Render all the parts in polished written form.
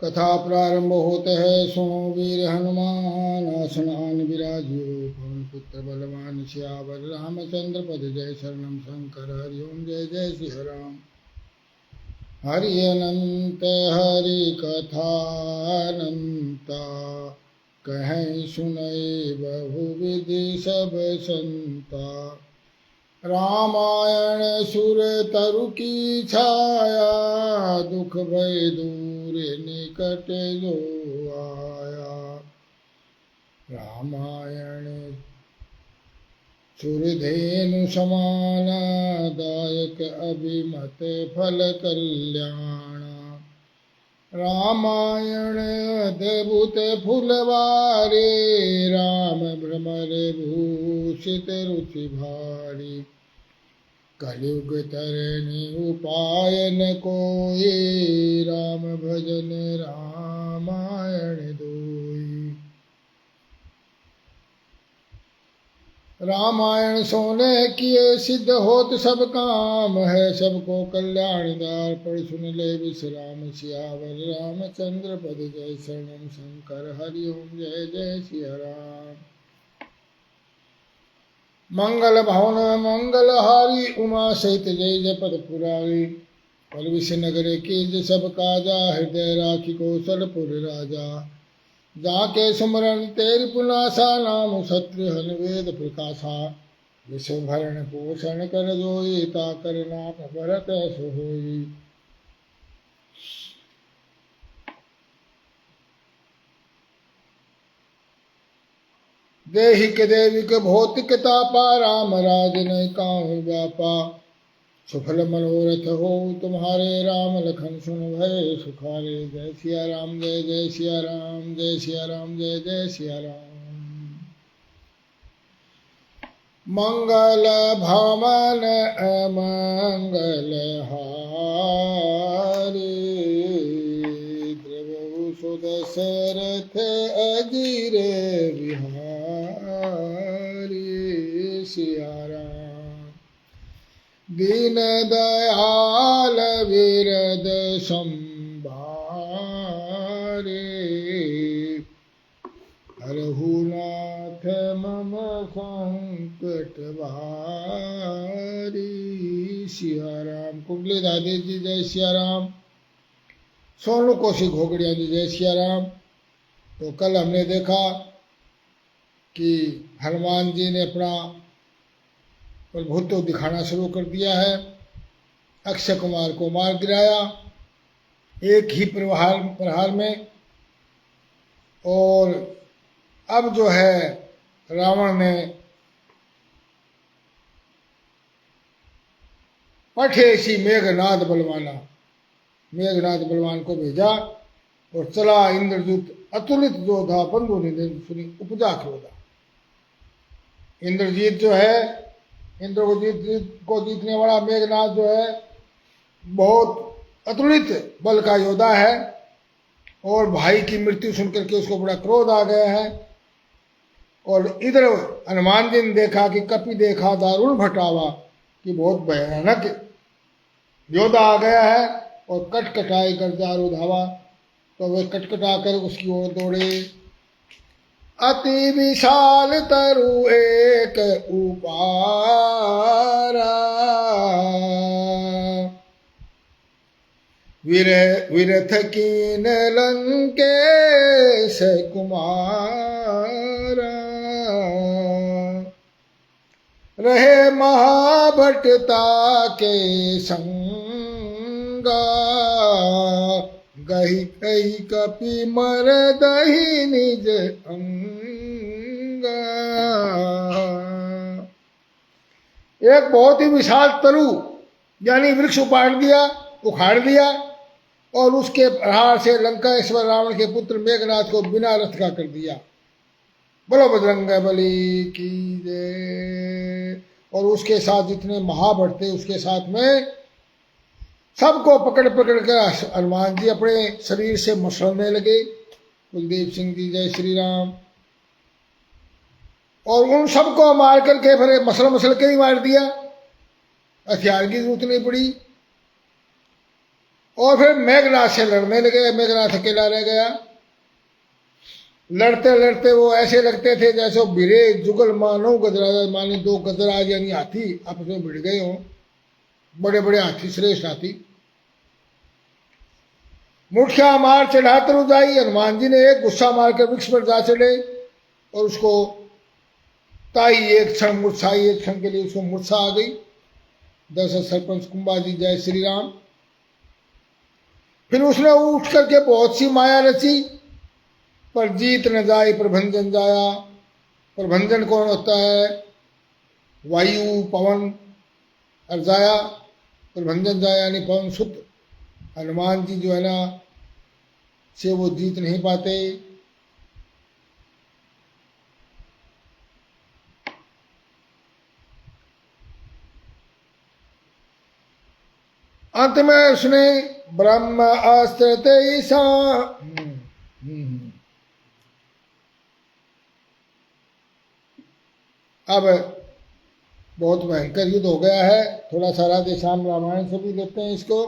कथा प्रारंभ होते है। सुनो वीर हनुमान आसनान विराजियो पवन पुत्र बलवान सियावर रामचंद्र पद जय शरणम शंकर हरिओम जय जय श्री राम। हरि अनंत हरि कथानंता कहें सुनई बहु विधि सब संता। रामायण सुर तरु की छाया दुख भय दूर निकट जो आया। रामायण सुरधेनु समान दायक अभिमत फल कल्याण। रामायण अद्भुत फुलवारे राम भ्रमर भूषित रुचि भारी। कलयुग तरनि उपाय न कोई राम भजन रामायण दोई। रामायण सोने किए सिद्ध होत सब काम है। सबको कल्याणदार पढ़ सुन ले विश्राम। सियावर रामचंद्र पद जय शरणम शंकर हरिओम जय जय सिया राम। मंगल भवन मंगलहारी उमा सहित जय जपत पुरारी। पल विष नगर कीज सब काजा हृदय राखी कौशलपुर राजा। जाके सुमरन तेरि पुनासा नाम शत्रुहन वेद प्रकाशा। विश्व भरण पोषण कर जोई ताकर नाम भरत सोई। देहिक देविक भौतिक तापा राम राज न काहू व्यापा। सुफल मनोरथ हो तुम्हारे राम लखन सुन भय सुखारे। जय सिया राम जय जय सिया राम जय सिया राम जय जय सिया राम। मंगल भवन अमंगल हारी। द्रवहु सुदशरथ अजीर बिहारी। सिया राम दीन दयाल विरद संभारे। हरहु नाथ मम संकट भारी। सिया राम। कुंडली दादी जी जय सिया राम। सोनू कोशी घोगड़िया जी जय सिया राम। तो कल हमने देखा कि हनुमान जी ने अपना प्रभुत्व दिखाना शुरू कर दिया है। अक्षय कुमार को मार गिराया एक ही प्रहार में। और अब जो है रावण ने पठेसी मेघनाद बलवान को भेजा और चला इंद्रदूत अतुलित जोधा बंधु निधन सुनी उपजा क्रोधा। इंद्रजीत जो है इंद्र को जीतने वाला मेघनाथ जो है बहुत अतुलित बल का योद्धा है। और भाई की मृत्यु सुनकर के उसको बड़ा क्रोध आ गया है। और इधर हनुमान जी ने देखा कि कपि देखा दारुण भटावा कि बहुत भयानक योद्धा आ गया है और कटकटाई कर दारू धावा। तो वे कटकटा कर उसकी ओर दौड़े। अति विशाल तरु एक उपारा। विरथ कीन लंकेश कुमारा। रहे महाभटता के संगा। गही कही कपि मर दही निज अंगा। एक बहुत ही विशाल तरु यानी वृक्ष उखाड़ दिया और उसके प्रहार से लंकेश्वर रावण के पुत्र मेघनाथ को बिना रथ का कर दिया। बोलो बजरंग बली की जय। और उसके साथ जितने महाभट थे उसके साथ में सबको पकड़ कर हनुमान जी अपने शरीर से मसलने लगे। कुलदीप सिंह जी जय श्री राम। और उन सबको मार करके फिर मसल के ही मार दिया। हथियार की जरूरत नहीं पड़ी। और फिर मेघनाथ से लड़ने लगे। मेघनाथ अकेला रह गया। लड़ते लड़ते वो ऐसे लगते थे जैसे भिड़े जुगल मानो गजराज, माने दो गजराज यानी हाथी आपस में भिड़ गए हों, बड़े बड़े हाथी, श्रेष्ठ हाथी। मुठिया मार चढ़ाकर उजाई। हनुमान जी ने एक गुस्सा मारकर वृक्ष पर जा चढ़े और उसको ताई एक क्षण मूर्छाई, एक क्षण के लिए उसको मूर्छा आ गई। दरअसल सरपंच कुंभा जी जय श्री राम। फिर उसने उठ करके बहुत सी माया रची, पर जीत न जाए प्रभंजन जाया। प्रभंजन कौन होता है? वायु, पवन और जाया। प्रभंजन जाया यानी पवन सुत। हनुमान जी जो है ना से वो जीत नहीं पाते। अंत में उसने ब्रह्म अस्त्र तेईसा। अब बहुत भयंकर युद्ध हो गया है। थोड़ा सा राधे श्याम रामायण से भी लेते हैं इसको।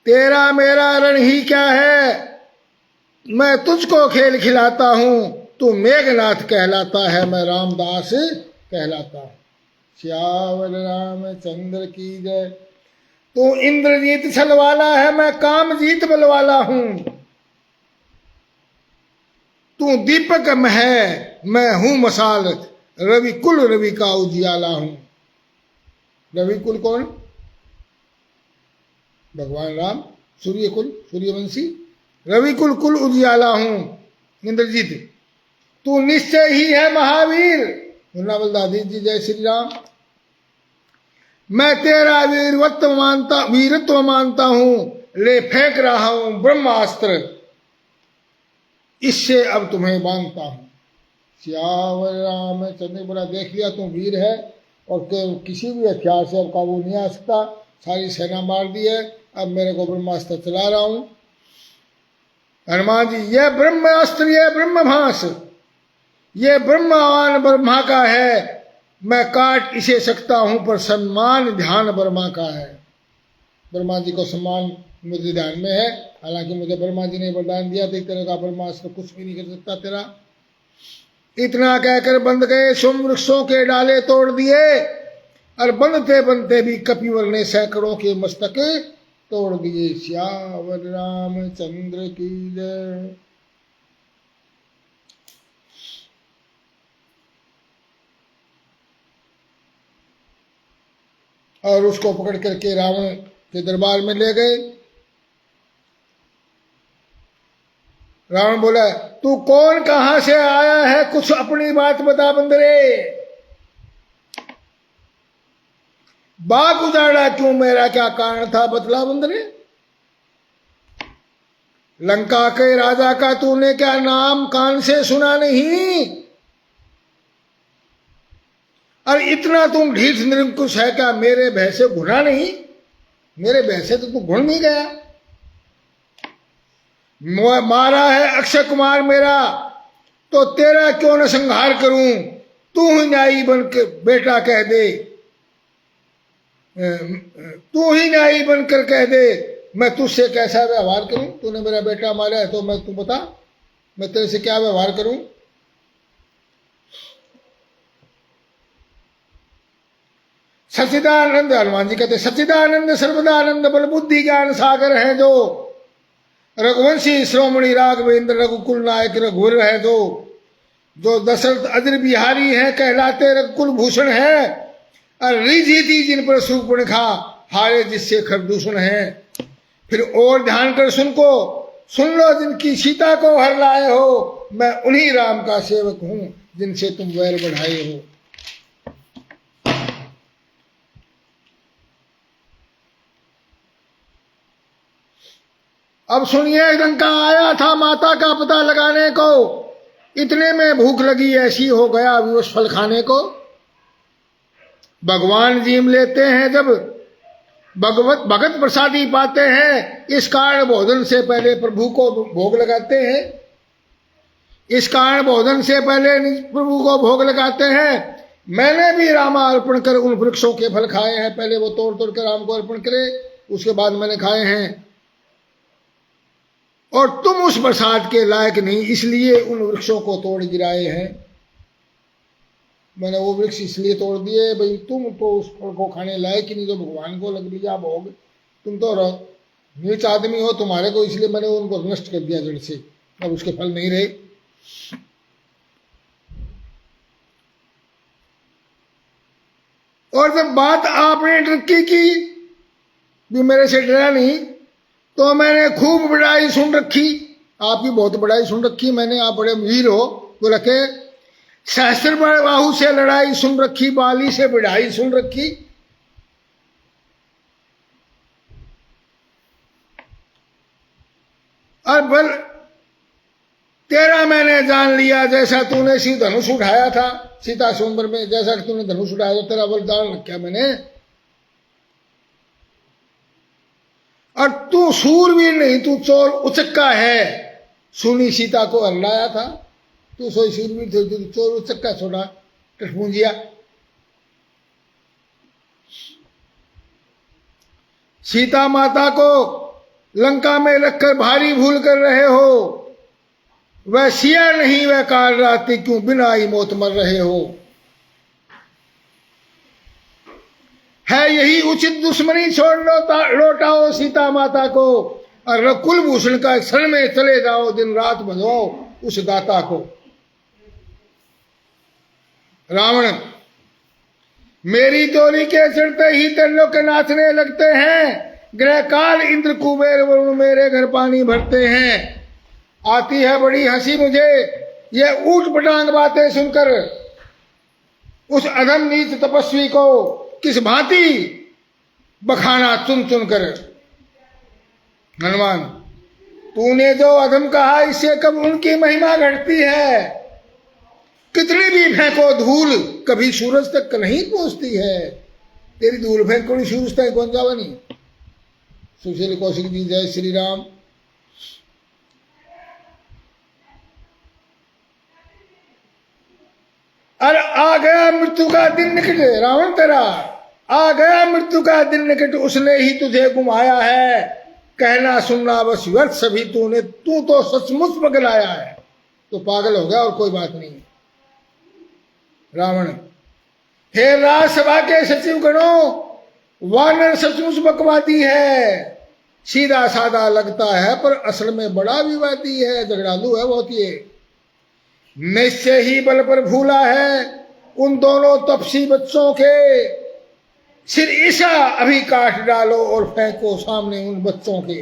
तेरा मेरा रण ही क्या है, मैं तुझको खेल खिलाता हूं। तू मेघनाथ कहलाता है, मैं रामदास कहलाता हूं। श्यावर रामचंद्र की जय। तू इंद्रजीत छलवाला है, मैं कामजीत बलवाला हूं। तू दीपक है, मैं हूं मसाल, रवि कुल रवि का उजियाला हूं। रवि कुल कौन? भगवान राम, सूर्य कुल, सूर्यवंशी। रवि कुल कुल उजियाला हूं इंद्रजीत। तू निश्चय ही है महावीर। वृंदावन दादी जी जय श्री राम। मैं तेरा वीरत्व मानता हूं, ले फेंक रहा हूं ब्रह्मास्त्र, इससे अब तुम्हें बांधता हूं। श्यावर रामचंद्र बोला, देख लिया तुम वीर है और किसी भी हथियार से अब काबू नहीं आ सकता। सारी सेना मार दी है, अब मेरे को ब्रह्मास्त्र चला रहा हूं। हनुमान जी, यह ब्रह्मास्त्र, यह ब्रह्मभास, यह ब्रह्मवान ब्रह्मा का है। मैं काट इसे सकता हूं, पर सम्मान ध्यान ब्रह्मा का है। ब्रह्मा जी को सम्मान मुझे ध्यान में है। हालांकि मुझे ब्रह्मा जी ने वरदान दिया था, तेरे का ब्रह्मास्त्र कुछ भी नहीं कर सकता तेरा। इतना कहकर बंध गए। सोम वृक्षों के डाले तोड़ दिए और बनते बनते भी कपिवर ने सैकड़ों के मस्तक तोड़ दिए। श्यावर रामचंद्र की जय। और उसको पकड़ करके रावण के दरबार में ले गए। रावण बोला, तू कौन, कहां से आया है, कुछ अपनी बात बता बंदरे। बाग उजाड़ा क्यों, मेरा क्या कारण था, बतला बंदरे। लंका के राजा का तूने क्या नाम कान से सुना नहीं, और इतना तुम ढीठ निरंकुश है क्या, मेरे भय से घुना नहीं। मेरे भय से तो तू घुन नहीं गया। मारा है अक्षय कुमार मेरा, तो तेरा क्यों न संहार करूं। तू ही न्यायी बन के बेटा कह दे, तू ही न्यायी बनकर कह दे, मैं तुझसे कैसा व्यवहार करूं। तूने मेरा बेटा मारा है तो तू बता, मैं तेरे से क्या व्यवहार करूं। सच्चिदानंद, हनुमान जी कहते सच्चिदानंद सर्वदानंद बल बुद्धि ज्ञान सागर है जो, रघुवंशी श्रोमणी राघवेंद्र रघुकुल नायक रघुवर है जो दशरथ अजर बिहारी है, कहलाते रघुकुल भूषण है। और रिझी जिन पर शूर्पणखा, हारे जिससे खरदूषण है। फिर और ध्यान कर सुन लो, जिनकी सीता को हर लाए हो, मैं उन्हीं राम का सेवक हूं जिनसे तुम वैर बढ़ाए हो। अब सुनिए, लंका आया था माता का पता लगाने को, इतने में भूख लगी ऐसी हो गया विवश फल खाने को। भगवान जीम लेते हैं जब भगत प्रसादी पाते हैं, इस कारण भोजन से पहले प्रभु को भोग लगाते हैं। इस कारण भोजन से पहले प्रभु को भोग लगाते हैं। मैंने भी रामा अर्पण कर उन वृक्षों के फल खाए हैं। पहले वो तोड़ तोड़ कर राम को अर्पण करे, उसके बाद मैंने खाए हैं। और तुम उस प्रसाद के लायक नहीं, इसलिए उन वृक्षों को तोड़ गिराए हैं। मैंने वो वृक्ष इसलिए तोड़ दिए, भाई तुम तो उस फल को खाने लायक ही नहीं, तो भगवान को लग लिया भोग। तुम तो नीच आदमी हो, तुम्हारे को, इसलिए मैंने उनको नष्ट कर दिया जड़ से। अब उसके फल नहीं रहे। और जब बात आपने तरक्की की, भी मेरे से डरा नहीं, तो मैंने खूब बड़ाई सुन रखी। आपकी बहुत बड़ाई सुन रखी मैंने, आप बड़े वीर हो। बोला के सहस्त्र बाहु से लड़ाई सुन रखी, बाली से बढ़ाई सुन रखी। और बल तेरा मैंने जान लिया, जैसा तूने सी धनुष उठाया था सीता स्वयंवर में, जैसा कि तूने धनुष उठाया तो तेरा बल जान रखा मैंने। और तू सूरवीर नहीं, तू चोर उचक्का है। सुनी सीता को हल्लाया था, तू सोई सूरवीर थे, तू चोर उचक्का छोड़ा टठपूंजिया। सीता माता को लंका में रखकर भारी भूल कर रहे हो। वह सिया नहीं, वह काल रात्रि क्यों बिना ही मौत मर रहे हो। है यही उचित दुश्मनी, छोड़ लौटाओ सीता माता को, और कुलभूषण का क्षण में चले जाओ, दिन रात भजवाओ उस दाता को। रावण मेरी डोरी के चढ़ते ही त्रिलोक नाचने लगते हैं। ग्रह काल इंद्र कुबेर वरुण मेरे घर पानी भरते हैं। आती है बड़ी हंसी मुझे ये ऊट पटांग बातें सुनकर। उस अधम नीच तपस्वी को किस भांति बखाना चुन चुन कर। हनुमान तूने जो अधम कहा, इससे कब उनकी महिमा घटती है। कितनी भी फेंको धूल, कभी सूरज तक नहीं पहुंचती है। तेरी धूल फेंको सूरज तक पहुंच जावा नहीं। सुशील कौशिक जी जय श्री राम। अरे आ गया मृत्यु का दिन निकट, रावण तेरा आ गया मृत्यु का दिन निकट, उसने ही तुझे गुमाया है। कहना सुनना बस व्यर्थ सभी तूने, तू तो सचमुच पगलाया है। तो पागल हो गया और कोई बात नहीं। रावण हे राजसभा के सचिव गणों, वानर सचमुच बकवादी है। सीधा साधा लगता है पर असल में बड़ा विवादी है, झगड़ालू है बहुत ये। निश्चय ही बल पर भूला है उन दोनों तपसी बच्चों के। सिर ईसा अभी काट डालो और फेंको सामने उन बच्चों के।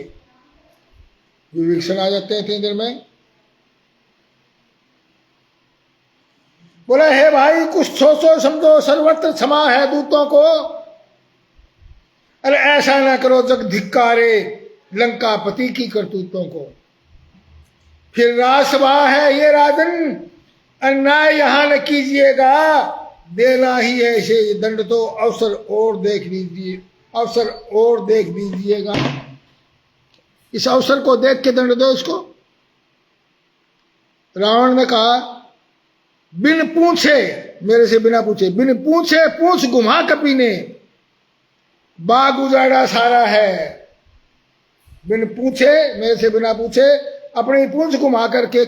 विभीषण आ जाते हैं इतनी देर में। बोला हे भाई कुछ सोचो समझो, सर्वत्र क्षमा है दूतों को। अरे ऐसा ना करो जग धिक्कारे लंकापति की करतूतों को। फिर राजसभा है ये राजन, अन्याय यहां न कीजिएगा। देना ही है इसे दंड तो अवसर और देख लीजिए, अवसर और देख दीजिएगा। इस अवसर को देख के दंड दो इसको। रावण ने कहा बिन पूछे, मेरे से बिना पूछे, बिन पूछे पूछ घुमा कपी ने, बाग उजाड़ा सारा है। बिन पूछे, मेरे से बिना पूछे अपनी पूंछ घुमा करके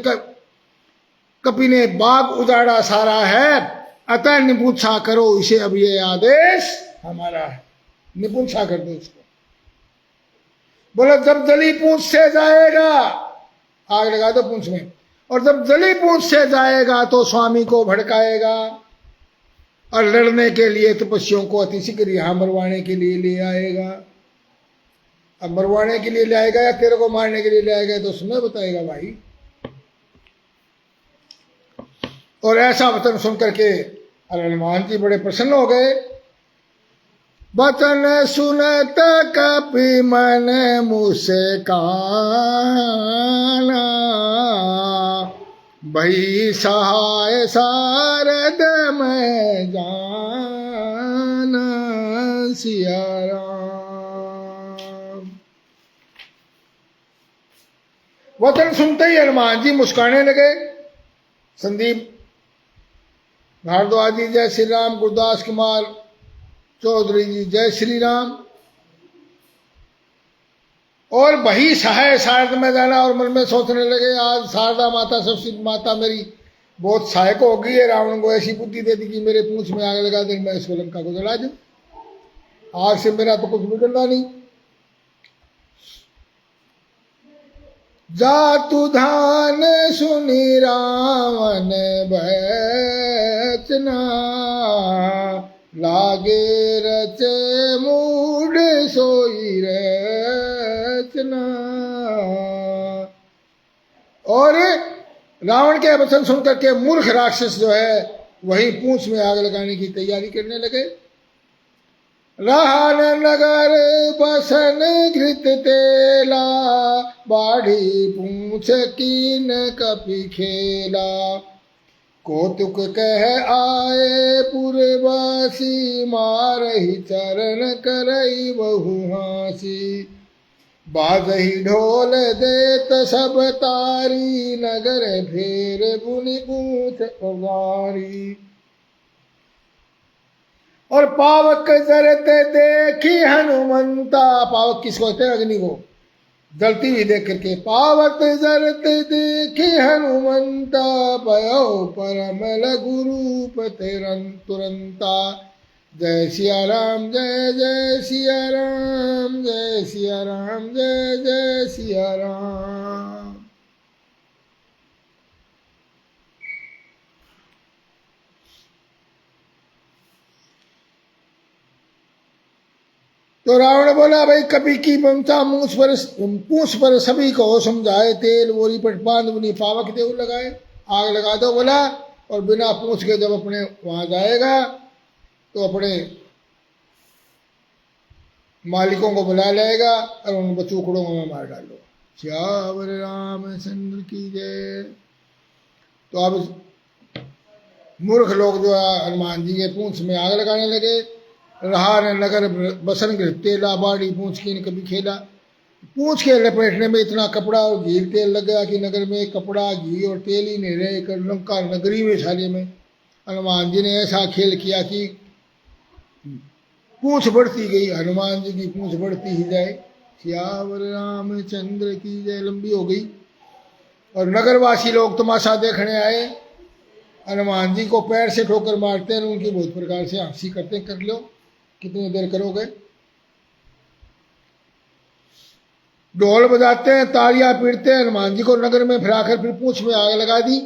कपि ने बाग उजाड़ा सारा है। अतः निपुंछा करो इसे, अब ये आदेश हमारा है। निपुंछा कर दो इसको। बोला जब जली पूंछ से जाएगा, आग लगा दो पूंछ में, और जब जली पूंछ से जाएगा तो स्वामी को भड़काएगा और लड़ने के लिए तपस्वियों को अतिशीघ्र यहां मरवाने के लिए ले आएगा। अब मरवाने के लिए ले आएगा या तेरे को मारने के लिए ले आएगा तो समय बताएगा भाई। और ऐसा वचन सुनकर के हनुमान जी बड़े प्रसन्न हो गए। वचन सुनत कपि मन मुझसे काना, भई सहाय सारद में जान सिया राम। वचन सुनते ही हनुमान जी मुस्काने लगे। संदीप भारद्वाज जी जय श्री राम, गुरदास कुमार चौधरी जी जय श्री राम। और वही सहाय शारद में जाना और मन में सोचने लगे आज शारदा माता सरस्वती माता मेरी बहुत सहायक हो गई है। रावण को ऐसी बुद्धि दे दी कि मेरे पूंछ में आग लगा दे, मैं इसको लंका को जला दूं, आग से मेरा तो कुछ बिगड़ना नहीं। जातु धान सुनी रावण बचना, लागे रचे मूड सोई रचना। और रावण के वचन सुनकर के मूर्ख राक्षस जो है वही पूंछ में आग लगाने की तैयारी करने लगे। रहा नगर बसन घृत तेला, बाढ़ी पूंछ कीन कपि खेला। कौतुक कह आए पुरवासी, मारहि चरण करई बहु हासी। बाजही ढोल देत सब तारी, नगर फेर बुनि पूछ उगारी। और पावक जरते देखी हनुमंता, पावक किसको कहते हैं? अग्नि को जलती हुई देख करके। पावक जरते देखी हनुमंता, पयो परम लघु रूप तुरंता। जय सिया राम जय जय सिया राम, जय सिया राम जय जय सिया राम। तो रावण बोला भाई कभी की ममता पूछ पर सभी को समझाए, तेल बोरी पर बांध बुनी पावक देव लगाए, आग लगा दो बोला। और बिना पूछ के जब अपने वहां जाएगा तो अपने मालिकों को बुला लाएगा और उन बचूकड़ों को मार डालो। श्यावर रामचंद्र की जय। तो अब मूर्ख लोग जो है हनुमान जी के पूंछ में आग लगाने लगे। रहा न नगर बसन तेला, बाड़ी पूंछ की कभी खेला। पूंछ के लपेटने में इतना कपड़ा और घी तेल लग गया कि नगर में कपड़ा घी और तेल ही नहीं रहे। कर लंका नगरी में सारे में हनुमान जी ने ऐसा खेल किया कि पूंछ बढ़ती गई, हनुमान जी की पूंछ बढ़ती ही जाए। श्यावर रामचंद्र की जय लंबी हो गई। और नगरवासी लोग तमाशा देखने आए, हनुमान जी को पैर से ठोकर मारते हैं, उनकी बहुत प्रकार से हंसी करते, कर लो कितनी देर करोगे। ढोल बजाते हैं, तालियां पीटते हैं, हनुमान जी को नगर में फिराकर फिर पूंछ में आग लगा दी।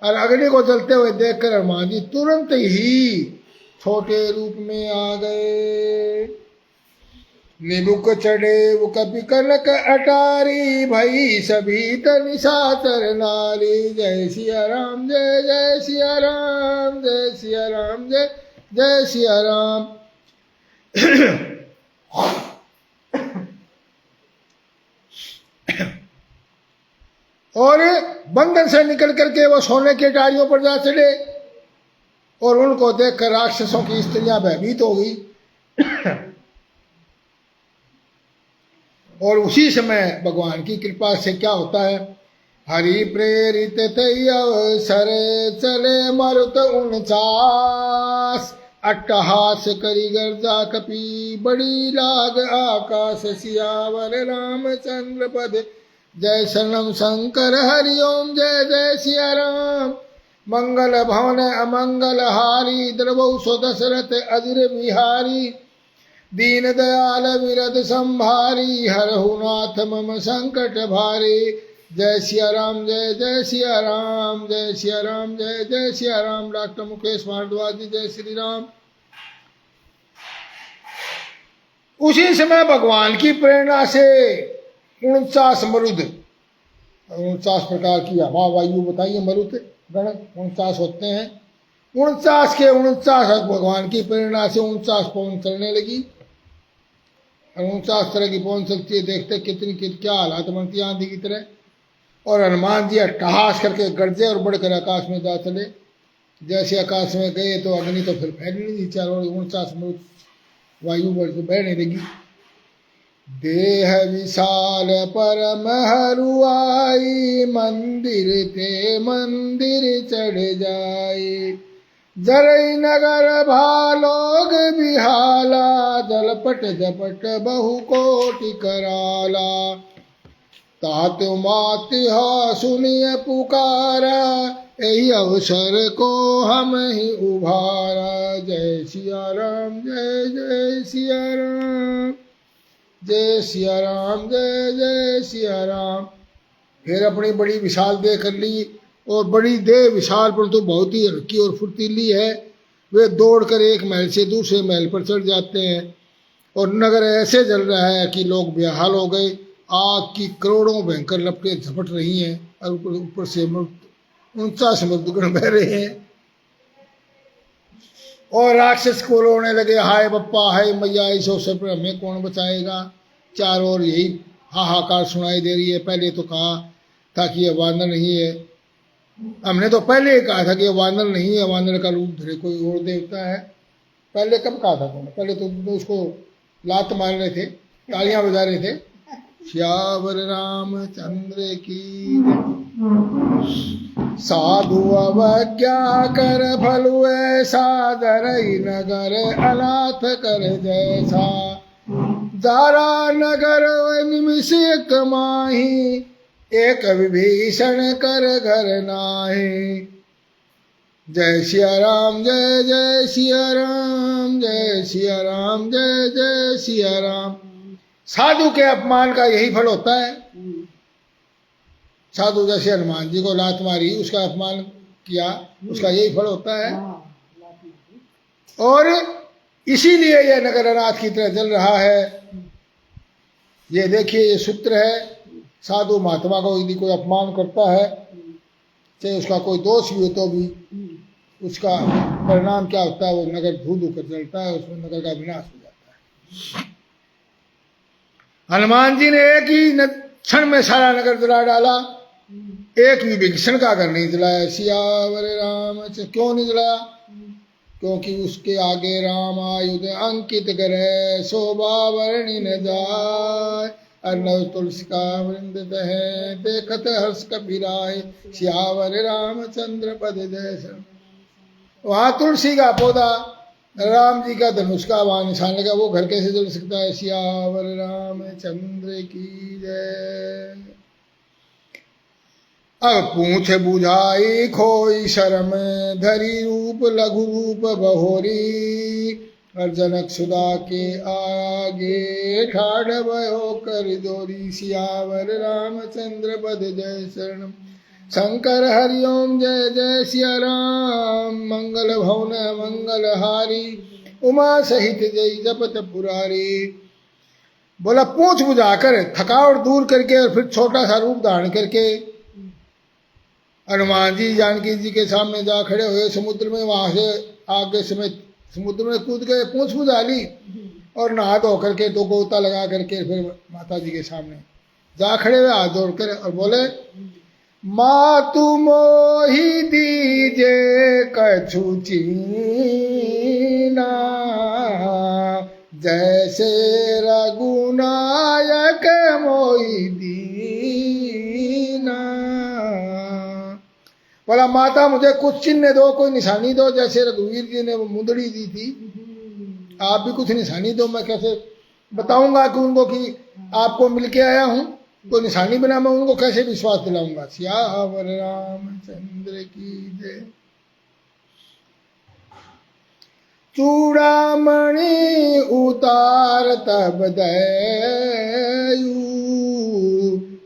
और अग्नि को जलते हुए देखकर हनुमान जी तुरंत ही छोटे रूप में आ गए। निबुक चढ़े वो कपि कनक अटारी, भई सभी तनिशाचर नारी। जय सिया राम जय जय सिया राम, जय सिया राम जय जय सिया राम। और बंधन से निकल करके वो सोने के टारियों पर जा चढ़े। और उनको देखकर राक्षसों की स्त्रियां भयभीत हो गई। और उसी समय भगवान की कृपा से क्या होता है, हरि प्रेरित अवसर चले मरुत 49, अट्टहास करी गर्जा कपी, बड़ी लाग आकाश सियावर रामचंद्र पद। जय शरणम शंकर हरि ओम जय जय सिया राम। मंगल भवन अमंगल हारी, द्रवौ सो दशरथ अजिर बिहारी। दीन दयाल विरद संभारी, हरहु नाथ मम संकट भारी। जय सिया राम जय जय सिया राम, जय सिया राम जय जय सिया राम। डॉक्टर मुकेश भारद्वाज जी जय श्री राम। उसी समय भगवान की प्रेरणा से 49 मरुद, 49 प्रकार की हवा वायु बताइए, मरुद गण 49 होते हैं। 49 के 49 भगवान की प्रेरणा से 49 पवन चलने लगी। 49 तरह की पवन चलती है, देखते कितनी क्या हालात बनती है आंधी की तरह। और हनुमान जी अट्टहास करके गरजे और बढ़कर आकाश में जा चले। जैसे आकाश में गए तो अग्नि तो फिर फैलने लगी, चारों 49 मरुद वायु बढ़ बहने लगी। देह विशाल परम हरुआई, मंदिर थे मंदिर चढ़ जाए। जरई नगर भालोग बिहाला, जलपट जपट बहु कोटि कराला। तात माति हा सुनिय पुकारा, यही अवसर को हम ही उभारा। जय सिया राम, जय जय सिया राम, जय सिया राम, जय जय सिया राम। फिर अपनी बड़ी विशाल देह कर ली, और बड़ी देह विशाल परंतु बहुत ही हल्की और फुर्तीली है। वे दौड़कर एक महल से दूसरे महल पर चढ़ जाते हैं, और नगर ऐसे जल रहा है कि लोग बेहाल हो गए। आग की करोड़ों भयंकर लपटें झपट रही हैं, और ऊपर से 49 मृदुगण बह रहे हैं। और राक्षस को रोने लगे, हाय बप्पा, हाय मैया, इस अवसर पर हमें कौन बचाएगा। चारों ओर यही हाहाकार सुनाई दे रही है। पहले तो कहा था कि यह वानर नहीं है, हमने तो पहले ही कहा था कि यह वानर नहीं है, वानर का रूप धरे कोई और देवता है। पहले कब कहा था तुमने? पहले तो उसको लात मार रहे थे, तालियां बजा रहे थे। श्यावर रामचंद्र की साधु अवज्ञा कर भलु ऐसा, दरई नगर अनाथ कर जैसा। दारा नगर निमिष कमाही, एक विभीषण कर घर नाहि। जय सिया राम, जय जय सिया राम, जय सिया राम, जय जय सिया राम। साधु के अपमान का यही फल होता है। साधु जैसे हनुमान जी को लात मारी, उसका अपमान किया, उसका यही फल होता है। और इसीलिए यह नगर अनाथ की तरह जल रहा है। ये देखिए, ये सूत्र है। साधु महात्मा को यदि कोई अपमान करता है, चाहे उसका कोई दोष भी हो, तो भी उसका परिणाम क्या होता है? वो नगर धू धू कर जलता है, उसमें नगर का विनाश हो जाता है। हनुमान जी ने एक ही क्षण में सारा नगर जला डाला, एक भी विभीषण का घर नहीं जलाया। सियावर राम, क्यों नहीं जलाया? क्योंकि उसके आगे राम आयुध अंकित करे, शोभा वर्णि न जाय। अर्णव तुलसी का वृंद है, देखत हर्ष कबीराय। सियावर रामचंद्र पद जय। वहां तुलसी का पौधा, राम जी का धनुष का वहां निशान लगा, वो घर कैसे जल सकता है? सियावर रामचंद्र की जय। अब पूछ बुझाई खोई शरम, धरी रूप लघु रूप बहोरी। और जनक सुधा के आगे ठाड़ भयो कर जोरी। सियावर रामचंद्र पद जय शरण। शंकर हरिओम, जय जय सिया राम। मंगल भवन मंगल हारी, उमा सहित जय जपत पुरारी। बोला पूछ बुझाकर, थकावट दूर करके, और फिर छोटा सा रूप धारण करके हनुमान जी जानकी जी के सामने जा खड़े हुए समुद्र में। वहां से आगे समेत समुद्र में कूद गए, पूछ बुझा ली, और नहा धो करके तो गोता लगा करके फिर माता जी के सामने जा खड़े हुए, हाथ जोड़कर, और बोले, मातु मोहि दीजे कछु चीना, जैसे रघुनायक मोहि दीना। बोला माता मुझे कुछ चिन्ह दो, कोई निशानी दो, जैसे रघुवीर जी ने वो मुंदड़ी दी थी, आप भी कुछ निशानी दो। मैं कैसे बताऊंगा कि उनको कि आपको मिलके आया हूं? कोई निशानी बना मैं उनको कैसे विश्वास दिलाऊंगा? सियावर रामचंद्र की जय। चूड़ामणि उतार तब दयु,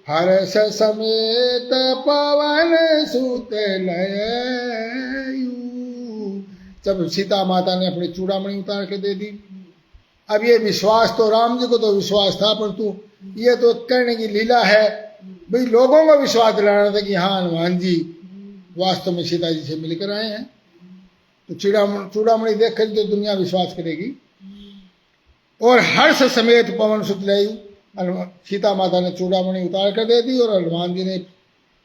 हर्ष समेत पवन सुत लयु। जब सीता माता ने अपनी चूड़ामणि उतार के दे दी, अब ये विश्वास तो राम जी को तो विश्वास था, परंतु ये तो कहने की लीला है। भाई लोगों को विश्वास दिलाना था कि हाँ हनुमान जी वास्तव में सीता जी से मिलकर आए हैं, तो चूड़ामणि देख कर तो दुनिया विश्वास करेगी। और हर्ष समेत पवन सुत लयु, सीता माता ने चूड़ामणि उतार कर दे दी, और हनुमान जी ने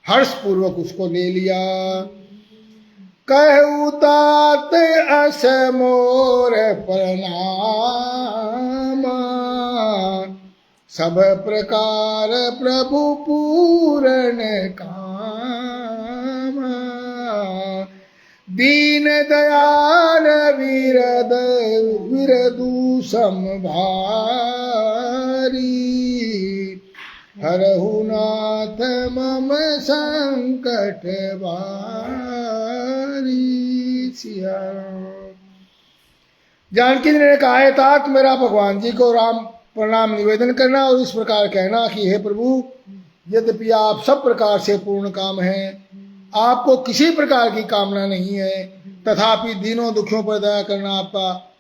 हर्ष पूर्वक उसको ले लिया। कहु तात अस मोर प्रणाम, सब प्रकार प्रभु पूर्ण काम। दीन दयाल विरदु समभारी, हरहु नाथ मम संकट भारी। सिया राम। जानकी जी ने कहा है तात मेरा भगवान जी को राम प्रणाम निवेदन करना और इस प्रकार कहना कि हे प्रभु, यद्यपि आप सब प्रकार से पूर्ण काम हैं, आपको किसी प्रकार की कामना नहीं है, तथापि दीनों दुखियों पर दया करना आपका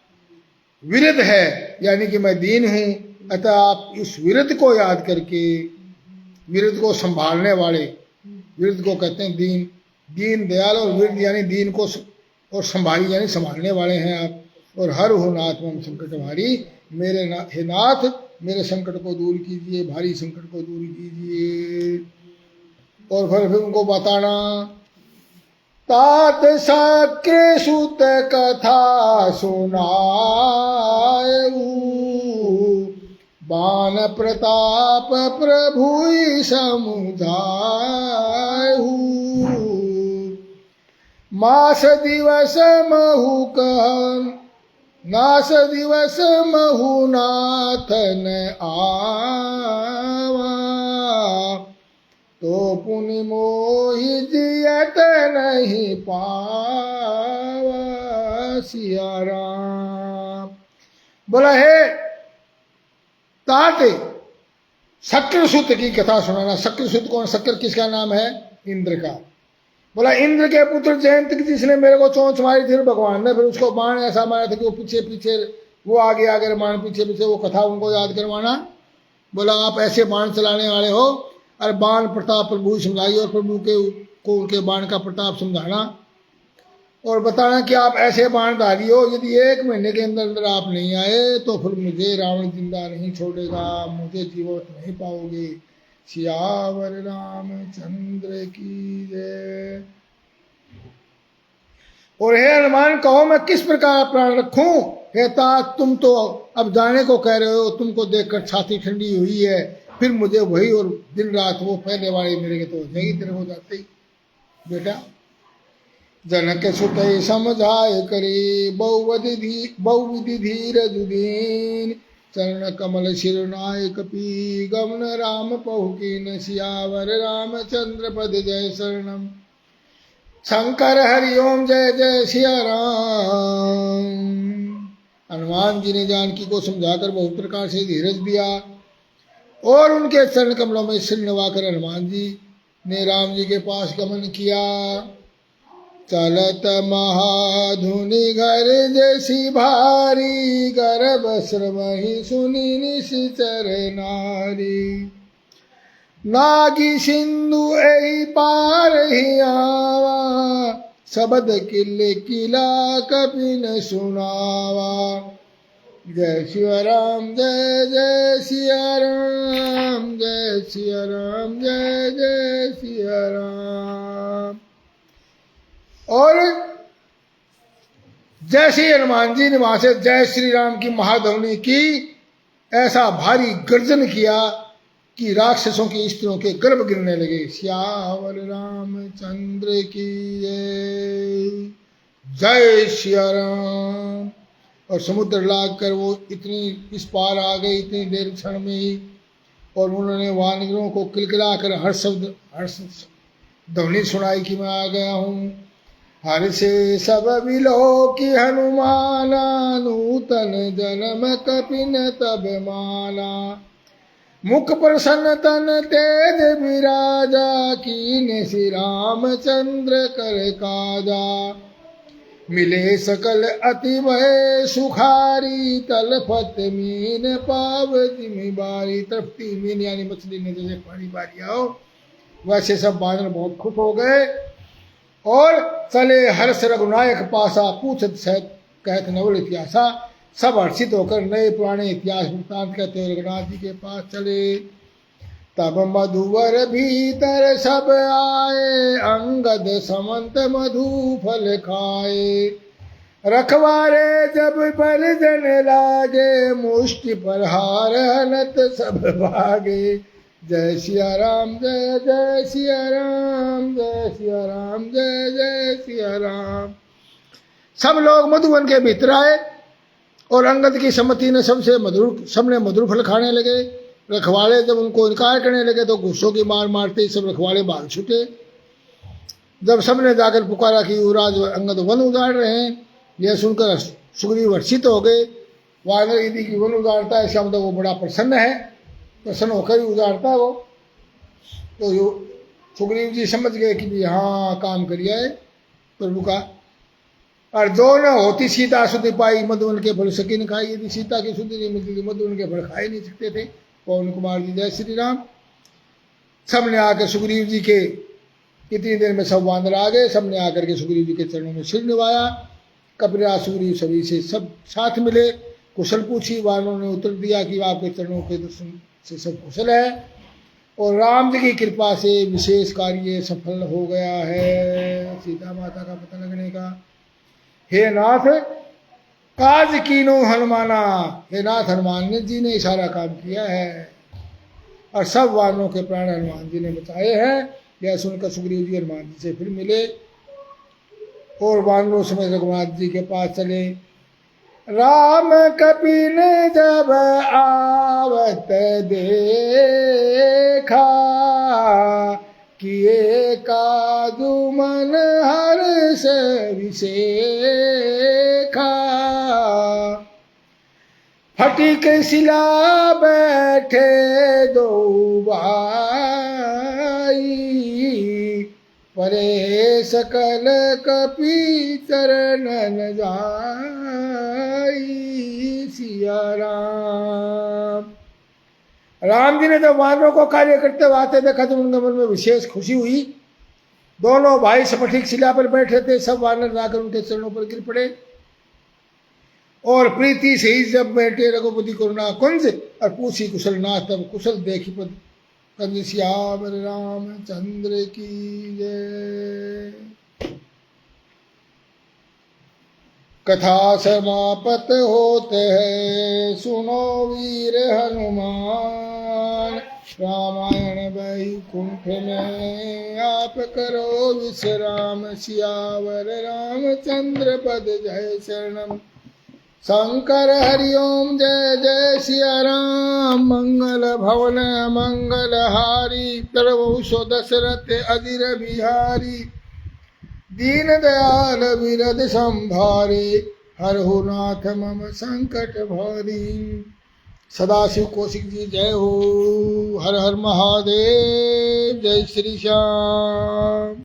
विरध है, यानी कि मैं दीन हूं। अतः आप इस विरध को याद करके, विरध को संभालने वाले, विरध को कहते हैं दीन, दीन दयाल और विरध यानी दीन को और संभाली यानी संभालने वाले हैं आप। और हर हो नाथ मम संकट भारी, मेरे हे नाथ मेरे संकट को दूर कीजिए, भारी संकट को दूर कीजिए। और फिर उनको बताना, तात शक्र सुत कथा सुनायऊ, बान प्रताप प्रभु समुदायऊ, मास दिवस महु कहन नास दिवस महु नाथन आवा, तो पुनि मोहि जियत नहीं पावा। सिया राम। बोला है तात शक्रसुत की कथा सुनाना। शक्रसुत कौन? शक्र किसका नाम है? इंद्र का। बोला इंद्र के पुत्र जयंत जिसने मेरे को चोंच मारी थी, भगवान ने फिर उसको बाण ऐसा मारा था कि वो पीछे पीछे, वो आगे आगे बाण पीछे पीछे, वो कथा उनको याद करवाना। बोला आप ऐसे बाण चलाने वाले हो, और बाण प्रताप प्रभु समझाइए, और प्रभु को उनके बाण का प्रताप समझाना और बताना कि आप ऐसे बाण धारी हो, यदि 1 महीने के अंदर अंदर आप नहीं आए तो फिर मुझे रावण जिंदा नहीं छोड़ेगा, मुझे जीवित नहीं पाओगे। सियावर रामचंद्र की जय। और हे हनुमान कहो मैं किस प्रकार प्राण रखूं? हे तात तुम तो अब जाने को कह रहे हो, तुमको देखकर छाती ठंडी हुई है, फिर मुझे वही और दिन रात वो पहले वाले मेरे के तो हो जाएगी, तेरे हो जाते ही बेटा। जनक सुत समझाए करे, बहुविधि धीर जुदीन, चरण कमल शिरनाय कपी, गमन राम पहुकीन, सियावर रामचंद्र पद जय शरणम। शंकर हरि ओम जय जय सिया राम। हनुमान जी ने जानकी को समझाकर बहुत प्रकार से धीरज दिया और उनके चरण कमलों में सिर नवाकर हनुमान जी ने राम जी के पास गमन किया। चलत महाधुनि घर जैसी भारी, गर्भ श्रवहि सुनि निश्चर नारी, नागी सिंधु एहि पार ही आवा, शबद किले किला कपिन सुनावा। जय सिया राम जय जय सिया राम, जय सिया राम जय जय सिया राम। और जैसे हनुमान जी ने वहां से जय श्री राम की महाध्वनि की, ऐसा भारी गर्जन किया कि राक्षसों की स्त्रियों के गर्भ गिरने लगे। सियावर रामचंद्र की जय सिया राम। और समुद्र लाग कर वो इतनी इस पार आ गए इतनी देर क्षण में ही, और उन्होंने वानरों को किलकिला कर हर्ष ध्वनि सुनाई कि मैं आ गया हूँ। हर से सब विलो की हनुमाना, नूतन जन्म कपिन तब माना, मुख प्रसन्न तन तेज विराजा, कीन श्री रामचंद्र कर काजा। मिले सकल अति भय सुखारी, तलफत मीन पाव जिमि बारी। तड़पती मीन यानी मछली ने जैसे पानी बारी आओ, वैसे सब बानर बहुत खुश हो गए और चले हर्ष रघुनायक पासा, पूछत सहित कहत नवल इतिहासा। सब हर्षित होकर नए पुराने इतिहास वृत्तांत कहते हुए रघुनाथ जी के पास चले। तब मधुवर भीतर सब आए, अंगद समंत मधु फल खाए। रखवारे जब बल जन लागे, मुष्टि पर हार हनत सब भागे। जय सिया राम जय जय सिया राम, जय सिया राम जय जय सिया राम। सब लोग मधुवन के भीतर आए और अंगद की सम्मति ने सबने मधुर फल खाने लगे। रखवाले जब उनको इनकार करने लगे तो गुस्सों की मार मारते सब रखवाले भाग छूटे। जब सबने जाकर पुकारा कि युवराज अंगद वन उजाड़ रहे हैं, यह सुनकर सुग्रीव हर्षित हो गए। वानर यदि की वन उजाड़ता है इसका मतलब वो बड़ा प्रसन्न है, प्रसन्न होकर ही उजाड़ता है वो। तो सुग्रीव जी समझ गए कि भी हाँ काम करिए है प्रभु का। और जो न होती सीता शुद्धि पाई मधुवन के फल सकी न खाई। यदि सीता की शुद्धि नहीं मिलती तो मधुवन के फल खाए नहीं सकते थे। पवन कुमार जी जय श्री राम। सबने आकर सुग्रीव जी के कितनी देर में सब वानर आ गए। सबने आकर के सुग्रीव जी के चरणों में सिर निभाया। कपिराज सुग्रीव सभी से सब साथ मिले, कुशल पूछी। वानरों ने उत्तर दिया कि आपके चरणों के दर्शन से सब कुशल है और राम जी की कृपा से विशेष कार्य सफल हो गया है, सीता माता का पता लगने का। हे नाथ काज कीनो हनुमाना। हे नाथ हनुमान जी ने इशारा काम किया है और सब वानरों के प्राण हनुमान जी ने बचाए हैं। यह सुनकर सुग्रीव जी हनुमान जी से फिर मिले और वानरों समेत रघुनाथ जी के पास चले। राम कपिन जब आवत देखा, किए काजु मन हर्ष विशेखा। फटिक शिला बैठे दो भाई, परे सकल कपि चरणन जाई। सिया राम। राम जी ने जब वानरों को कार्य करते हुए आते देखा तो उनके मन में विशेष खुशी हुई। दोनों भाई स्फटिक शिला पर बैठे थे। सब वानर जाकर उनके चरणों पर गिर पड़े और प्रीति से ही जब बैठे रघुपति करुणा कुंज और पूछी कुशल नाथ। तब कुशल देखी पद कंज सियावर रामचंद्र की जय। कथा समापत होते है सुनो वीर हनुमान। रामायण वैकुंठ में आप करो विश्राम। सियावर रामचंद्र पद जय शरणम। शंकर हरिओम जय जय सिया राम। मंगल भवन मंगल हारी, प्रभु सो दशरथ अजिर बिहारी। दीन दयाल विरद संभारे, हरहु नाथ मम संकट भारी। सदाशिव कौशिक जी जय हो। हर हर महादेव। जय श्री श्याम।